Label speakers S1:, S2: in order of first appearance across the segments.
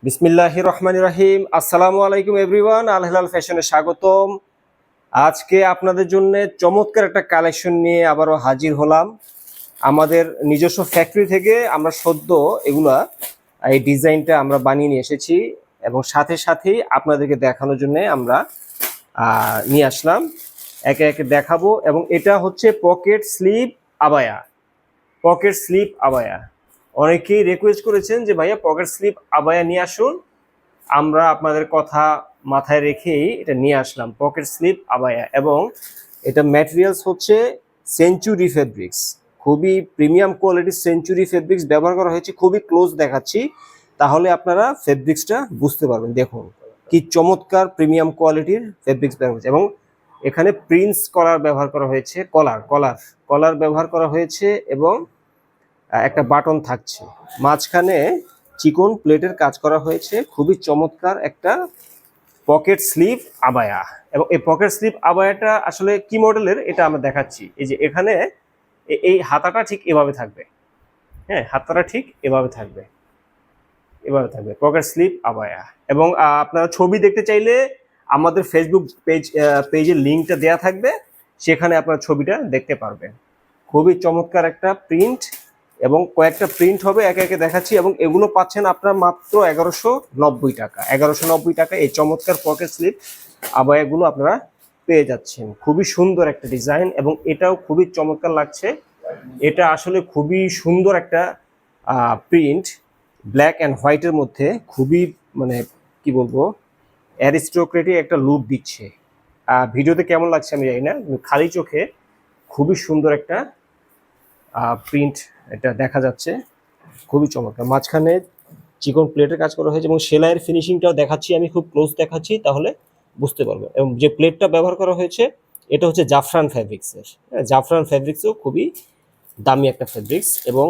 S1: বিসমিল্লাহির রহমানির রহিম। আসসালামু আলাইকুম এভরিওয়ান, আল হেলাল ফ্যাশনে স্বাগতম। আজকে আপনাদের জন্য চমৎকার একটা কালেকশন নিয়ে আবারও হাজির হলাম। আমাদের নিজস্ব ফ্যাক্টরি থেকে আমরা সদ্য এগুলা এই ডিজাইনটা আমরা বানিয়ে নিয়ে এসেছি এবং সাথে সাথেই আপনাদেরকে দেখানোর জন্য আমরা নিয়ে আসলাম। একে একে দেখাবো। এবং এটা হচ্ছে পকেট স্লিপ আবায়া। পকেট স্লিপ আবায়া অনেকেই রিকোয়েস্ট করেছেন যে ভাইয়া পকেট স্লিপ আবায়া নিয়ে আসুন। আমরা আপনাদের কথা মাথায় রেখেই এটা নিয়ে আসলাম, পকেট স্লিপ আবায়া। এবং এটা ম্যাটেরিয়ালস হচ্ছে সেঞ্চুরি ফেব্রিক্স, খুবই প্রিমিয়াম কোয়ালিটির সেঞ্চুরি ফেব্রিক্স ব্যবহার করা হয়েছে। খুবই ক্লোজ দেখাচ্ছি, তাহলে আপনারা ফেব্রিক্সটা বুঝতে পারবেন। দেখুন কি চমৎকার প্রিমিয়াম কোয়ালিটির ফেব্রিক্স ব্যবহার হয়েছে। এবং এখানে প্রিন্স কলার ব্যবহার করা হয়েছে, কলার ব্যবহার করা হয়েছে। এবং একটা বাটন থাকছে, মাঝখানে চিকন প্লেটের কাজ করা হয়েছে। খুবই চমৎকার একটা পকেট স্লিভ আবায়া। এবং এই পকেট স্লিভ আবায়াটা আসলে কি মডেলের এটা আমরা দেখাচ্ছি। এই যে এখানে এই হাতাটা ঠিক এভাবে থাকবে, হ্যাঁ হাতাটা ঠিক এভাবে থাকবে, পকেট স্লিভ আবায়া। এবং আপনারা ছবি দেখতে চাইলে আমাদের ফেসবুক পেজের লিঙ্কটা দেওয়া থাকবে, সেখানে আপনারা ছবিটা দেখতে পারবেন। খুবই চমৎকার একটা প্রিন্ট এবং কয়েকটা প্রিন্ট হবে, একে একে দেখাচ্ছি। এবং এগুলো পাচ্ছেন আপনার মাত্র 1190 টাকা। 1190 টাকা এই চমৎকার পকেট স্লিভ আবায়াগুলো আপনারা পেয়ে যাচ্ছেন। খুবই সুন্দর একটা ডিজাইন এবং এটাও খুবই চমৎকার লাগছে। এটা আসলে খুবই সুন্দর একটা প্রিন্ট, ব্ল্যাক অ্যান্ড হোয়াইটের মধ্যে। খুবই মানে কি বলবো, অ্যারিস্টোক্রেটিক একটা লুক দিচ্ছে। ভিডিওতে কেমন লাগছে আমি জানি না, খালি চোখে খুবই সুন্দর একটা প্রিন্ট এটা দেখা যাচ্ছে। খুবই চমৎকার, মাঝখানে চিকন প্লেটের কাজ করা হয়েছে এবং সেলাইয়ের ফিনিশিংটাও দেখাচ্ছি, আমি খুব ক্লোজ দেখাচ্ছি তাহলে বুঝতে পারবেন। এবং যে প্লেটটা ব্যবহার করা হয়েছে এটা হচ্ছে জাফরান ফ্যাব্রিক্সের। জাফরান ফ্যাব্রিক্সও খুবই দামি একটা ফ্যাব্রিক্স। এবং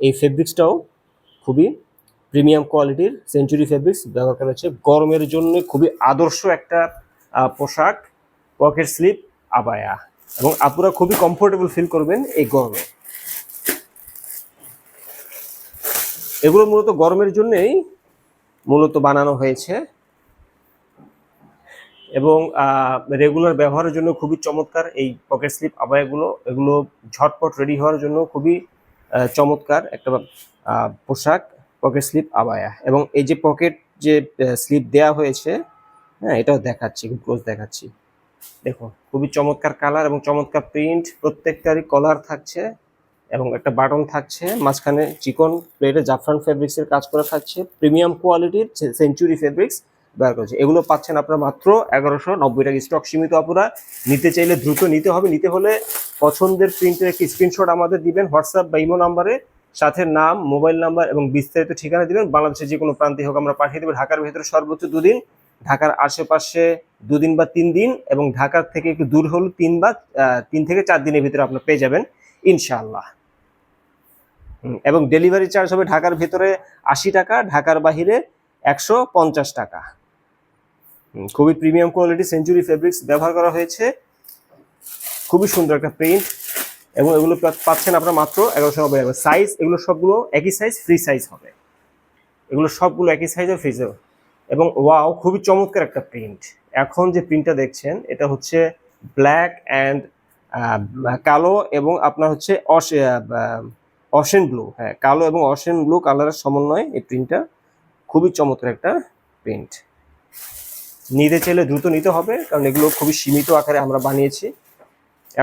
S1: এই ফ্যাব্রিক্সটাও খুবই প্রিমিয়াম কোয়ালিটির সেঞ্চুরি ফ্যাব্রিক্স ব্যবহার করা হয়েছে। গরমের জন্য খুবই আদর্শ একটা পোশাক পকেট স্লিপ আবায়া। এবং আপনারা খুবই কমফোর্টেবল ফিল করবেন এই গরমে। এগুলো মূলত গরমের জন্যই মূলত বানানো হয়েছে এবং রেগুলার ব্যবহারের জন্য খুবই চমৎকার এই পকেট স্লিপ আবায়াগুলো। এগুলো ঝটপট রেডি হওয়ার জন্য খুবই চমৎকার একটা পোশাক পকেট স্লিপ আবায়া। এবং এই যে পকেট যে স্লিপ দেয়া হয়েছে, হ্যাঁ এটাও দেখাচ্ছি, খুব ক্লোজ দেখাচ্ছি। দেখো খুবই চমৎকার কালার এবং চমৎকার প্রিন্ট, প্রত্যেকটারই কলার থাকছে এবং একটা বাটন থাকছে। মাঝখানে চিকন প্লেটে জাফরান ফেব্রিক্সের কাজ করা থাকছে। প্রিমিয়াম কোয়ালিটির সেঞ্চুরি ফেব্রিক্স ব্যবহার করেছে। এগুলো পাচ্ছেন আপনারা মাত্র 1190 টাকা। স্টক সীমিত, আপনারা নিতে চাইলে দ্রুত নিতে হবে। নিতে হলে পছন্দের প্রিন্টের একটি স্ক্রিনশট আমাদের দিবেন হোয়াটসঅ্যাপ বা ইমো নাম্বারে, সাথে নাম, মোবাইল নাম্বার এবং বিস্তারিত ঠিকানা দিবেন। বাংলাদেশের যে কোনো প্রান্তে হোক আমরা পাঠিয়ে দেবো। ঢাকার ভেতরে সর্বোচ্চ 2 দিন, ঢাকার আশেপাশে 2 দিন বা 3 দিন, এবং ঢাকার থেকে একটু দূর হলে 3 থেকে 4 দিনের ভিতরে আপনারা পেয়ে যাবেন ইনশাআল্লাহ। এবং ডেলিভারি চার্জ হবে ঢাকার ভেতরে 80 টাকা, ঢাকার বাহিরে 150 টাকা। খুবই প্রিমিয়াম কোয়ালিটি সেঞ্চুরি ফেব্রিক্স ব্যবহার করা হয়েছে। খুবই সুন্দর একটা প্রিন্ট এবং এগুলো পাচ্ছেন আপনারা মাত্র 1190 টাকা। সাইজ এগুলো সবগুলো একই সাইজ, ফ্রি সাইজ হবে। এগুলো সবগুলো একই সাইজের ফ্রি সাইজ। এবং ওয়াও, খুবই চমৎকার একটা প্রিন্ট। এখন যে প্রিন্টটা দেখছেন এটা হচ্ছে ব্ল্যাক অ্যান্ড কালো এবং আপনার হচ্ছে অশেন ব্লু, হ্যাঁ কালো এবং অশেন ব্লু কালারের সমন্বয়ে এই প্রিন্টটা। খুবই চমৎকার একটা প্রিন্ট। নিতে চাইলে দ্রুত নিতে হবে, কারণ এগুলো খুবই সীমিত আকারে আমরা বানিয়েছি।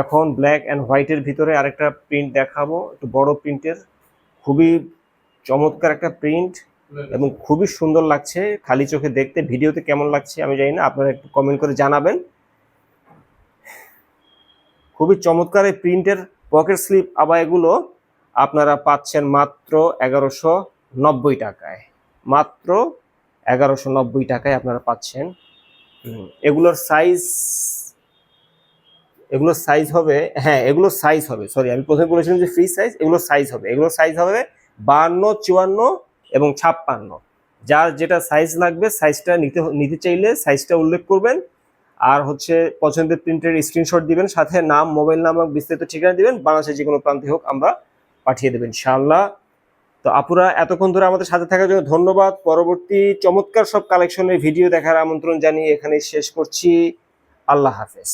S1: এখন ব্ল্যাক অ্যান্ড হোয়াইটের ভিতরে আরেকটা প্রিন্ট দেখাবো, একটু বড় প্রিন্টের। খুবই চমৎকার একটা প্রিন্ট এবং খুবই সুন্দর লাগছে খালি চোখে দেখতে। ভিডিওতে কেমন লাগছে আমি জানি না, আপনারা একটু কমেন্ট করে জানাবেন। খুবই চমৎকার এই প্রিন্টের পকেট স্লিপ আবায়াগুলো আপনারা পাচ্ছেন মাত্র 1190 টাকায়। মাত্র 1190 টাকায় আপনারা পাচ্ছেন। এগুলোর সাইজ হবে, হ্যাঁ এগুলোর সাইজ হবে, সরি আমি প্রথমে বলেছিলাম যে ফ্রি সাইজ, এগুলোর সাইজ হবে 52, 54 এবং 56। যার যেটা সাইজ লাগবে সাইজটা নিতে চাইলে সাইজটা উল্লেখ করবেন। আর হচ্ছে পছন্দের প্রিন্টের স্ক্রিনশট দিবেন, সাথে নাম, মোবাইল নাম্বার, বিস্তারিত ঠিকানা দিবেন। বাংলাদেশের যে কোনো প্রান্তে হোক আমরা পাঠিয়ে দেবেন ইনশাআল্লাহ। তো আপুরা এতক্ষণ ধরে আমাদের সাথে থাকার জন্য ধন্যবাদ। পরবর্তী চমৎকার সব কালেকশনের ভিডিও দেখার আমন্ত্রণ জানিয়ে এখানে শেষ করছি। আল্লাহ হাফেজ।